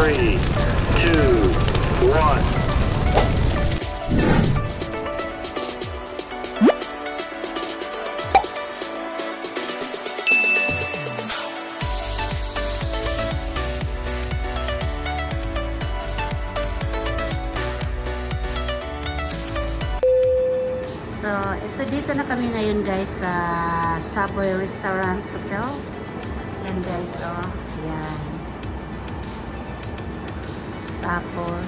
3, 2, 1. So, ito dito na kami ngayon guys sa Savoy Restaurant Hotel. Yan guys, oh. Yan. Tapos,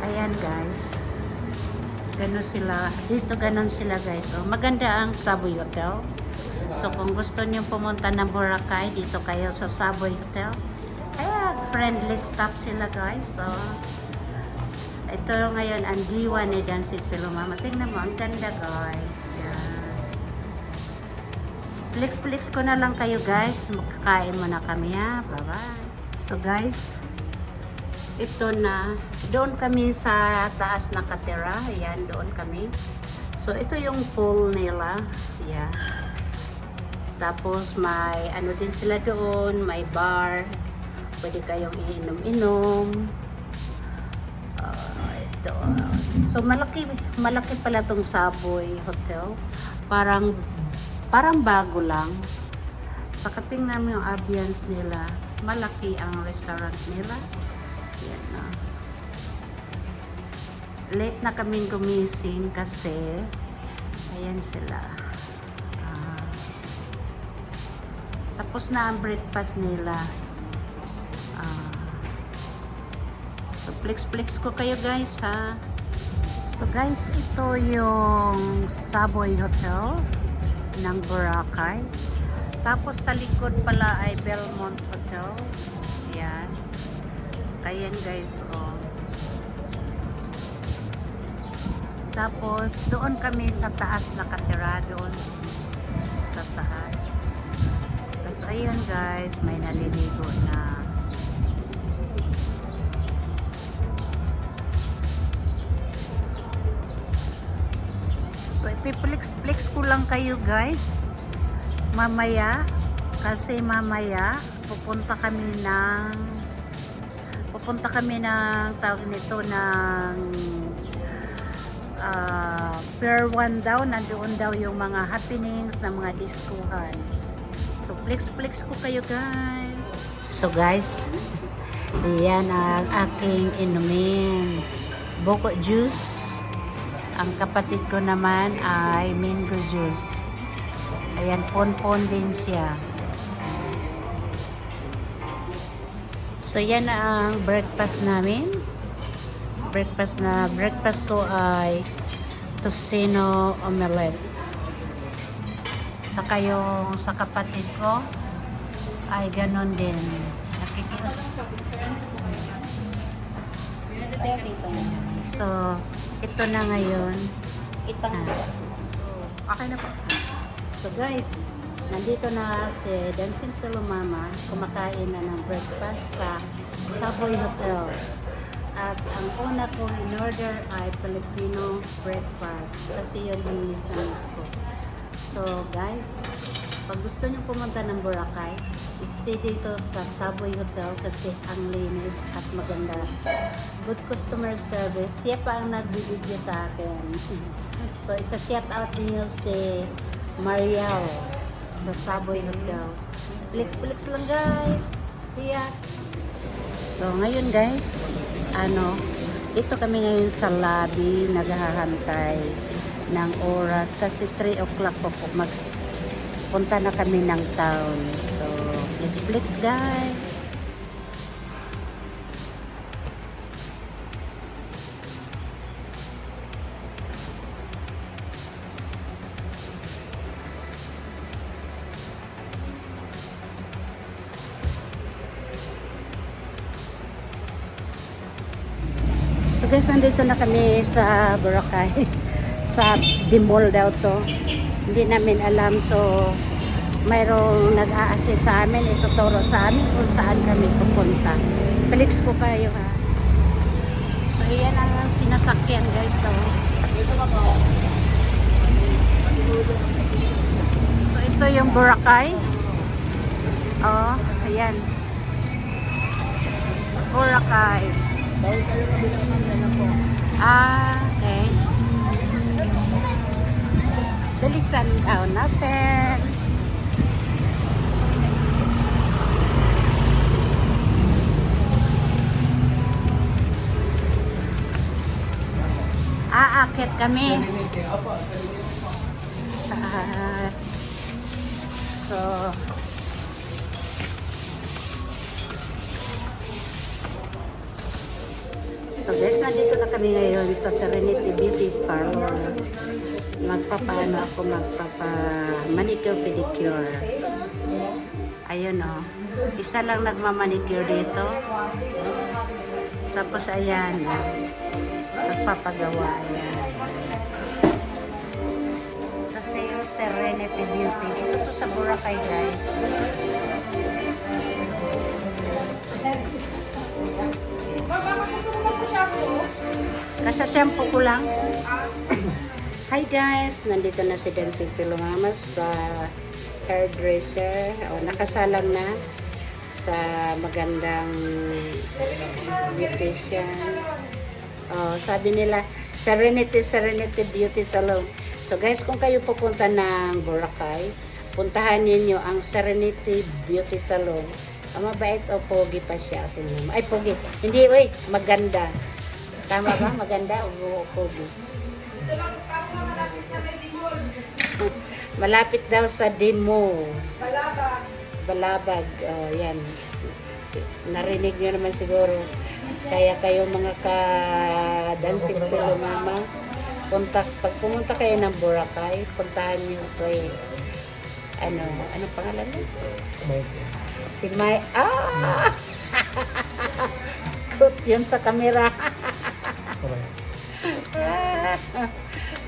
ayan guys. Ganon sila. Dito ganon sila guys. Oh. Maganda ang Savoy Hotel. So, kung gusto niyo pumunta ng Boracay, dito kayo sa Savoy Hotel. Kaya, friendly staff sila guys. So, ito ngayon ang diwa ni Dancing Pilumama. Tingnan mo, ang ganda guys. Yan. Flex ko na lang kayo guys. Magkakain muna kami ha. Bye-bye. So guys, ito na. Doon kami sa taas na katira. Ayan, doon kami. So ito yung pool nila. Ayan. Tapos may ano din sila doon. May bar. Pwede kayong iinom-inom. So malaki pala tong Savoy Hotel. Parang bago lang. Sa katingnan mo yung ambience nila, malaki ang restaurant nila. Yan na. Late na kaming gumising kasi ayan sila. Tapos na ang breakfast nila. So, flex ko kayo guys ha. So guys, ito yung Savoy Hotel ng Boracay. Tapos sa likod pala ay Belmont Hotel. Yan. So, ayan guys, oh. Tapos doon kami sa taas nakatira doon. Sa taas. Tapos ayun guys, may naliligo na. So, ipiplex ko lang kayo guys mamaya kasi mamaya pupunta kami ng tawag nito ng Pier 1 daw, nandoon daw yung mga happenings ng mga diskuhan. So, flex ko kayo guys. So guys, diyan ang aking inumin. Boko juice. Ang kapatid ko naman ay mango juice. Ayan, pon-pon din siya. So, yan ang breakfast namin. Breakfast ko ay tocino omelette. Saka yung sa kapatid ko ay ganon din. Nakikius. So, ito na ngayon. Okay na po. So guys, nandito na si Dancing Pilumama. Kumakain na ng breakfast sa Savoy Hotel. At ang una kong in-order ay Filipino breakfast. Kasi yun yung miss ko. So guys, pag gusto nyo pumunta ng Boracay, stay dito sa Savoy Hotel kasi ang linis at maganda. Good customer service. Siya pa ang nagbibigyo sa akin. So, isa-shout out niyo si Mariel sa Savoy Hotel. Flex lang guys. See ya. So, ngayon guys, dito kami ngayon sa lobby, naghahantay ng oras kasi 3 o'clock po punta na kami ng town. So, flex guys. So guys, nandito na kami sa Boracay. Sa Dimol daw to. Hindi namin alam. So, mayroong nag-a-assist sa amin. Ituturo sa amin kung saan kami pupunta. Flex po kayo ha. So, yan ang sinasakyan guys. So, ito yung Boracay. Oh, ayan. Boracay. Ah, okay. Dalisan daw natin. Aakit kami. Ah, so, guys, nandito na kami ngayon sa Serenity Beauty Parlor. Magpapaano ako, magpapa-manicure pedicure. Ayun o. Isa lang nagmamanicure dito. Tapos ayan. Nagpapagawa. Ayan. Kasi yung Serenity Beauty. Dito to sa Boracay, guys. Kasa shampoo ko lang. Hi guys, nandito na si Dancing Pillow Mama sa hairdresser. Nakasalang na sa magandang beautician. Sabi nila, Serenity Beauty Salon. So guys, kung kayo pupunta ng Boracay, puntahan ninyo ang Serenity Beauty Salon. Mabait o pogi pa siya. Ay, pogi. Hindi, wait, maganda. Tama ba? Maganda o pogi? Ito lang, tama malapit sa Medimol. Malapit daw sa Demo. Balabag. Balabag. Yan. Narinig nyo naman siguro. Kaya kayo mga ka-dancing Pillow Mama, pag pumunta kayo ng Boracay, puntahan nyo si ano pangalan mo? Si May. Good yun sa camera.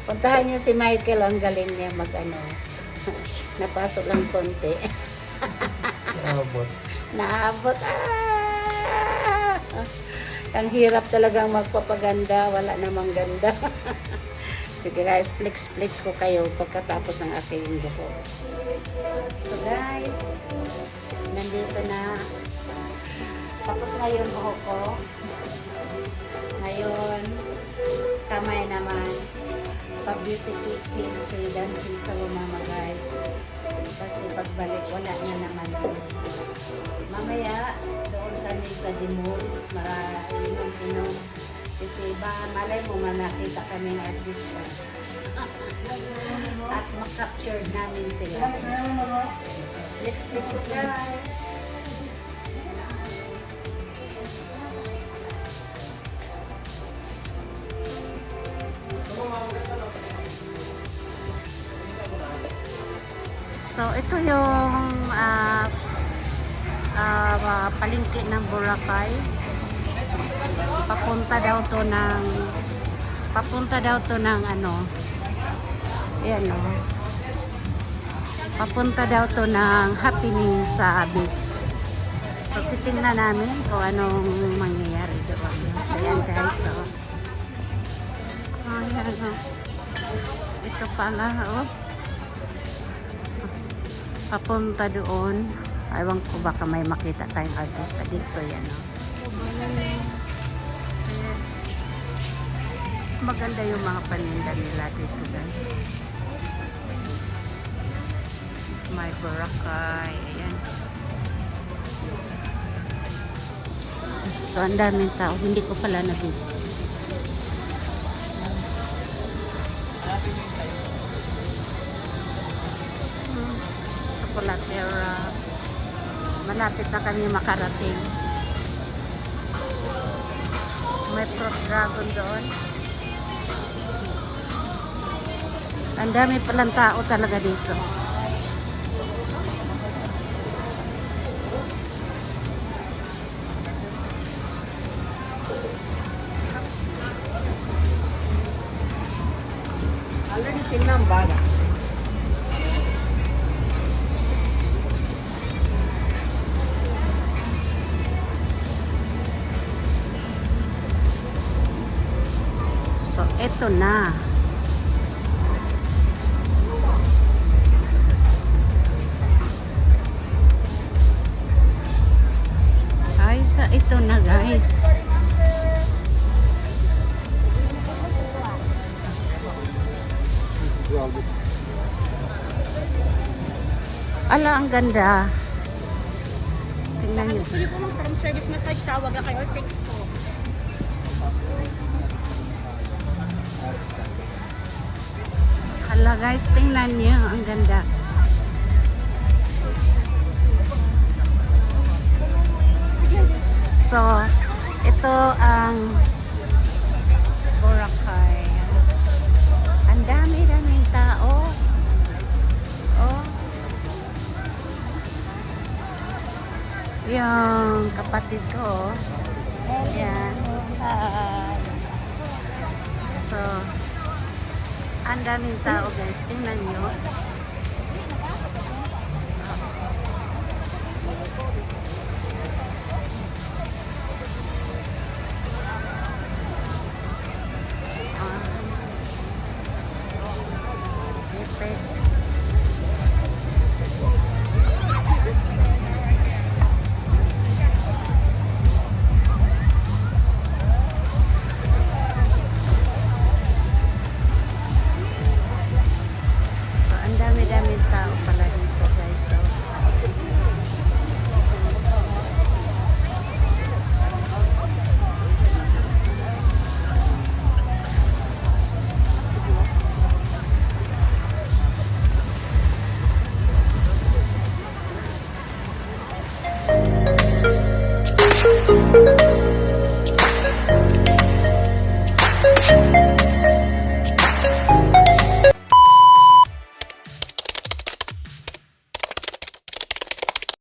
Puntahan niyo si Michael, ang galing niya napasok lang konti. Naabot. Ang hirap talagang magpapaganda, wala namang ganda. Sige guys, flex ko kayo pagkatapos ng aking buko. So guys, nandito na. Tapos ngayon buhok ko. Ngayon, kamay naman. Pa-beauty kit si Dancing Pillow Mama guys. Kasi pagbalik, wala na naman. Mamaya, doon kami sa Dimol. Inom-inom. Iba, malay mo nakita kami ng artista. At makapture namin sila. Let's fix it guys. So, ito yung palengke ng Boracay. Papunta daw to ng ayan o. Papunta daw to ng happening sa beach. So, titingnan namin kung anong mangyayari doon. Ayan guys, so. Ayan o. Ito pala, oh. Papunta doon. Ewan ko baka may makita tayong artista dito. Yan o. Maganda yung mga paninda nila dito guys. May Boracay. Ayan. So, ang daming tao. Hindi ko pala nabili. Chocolatera. Malapit na kami makarating. May fruit dragon doon. Ang dami palang tao talaga dito. Already tinang baga. So, eto na. Ay, ito na guys. Ala, ang ganda. Tingnan nyo. Gusto niyo po mag-room service massage, tawag lang kayo or text po. Hala guys, tingnan nyo. Ang ganda. So, ito ang Boracay. Ang dami-daming tao. Oh. Yung kapatid ko. Yan. Hi. So, ang daming tao guys. Tingnan nyo.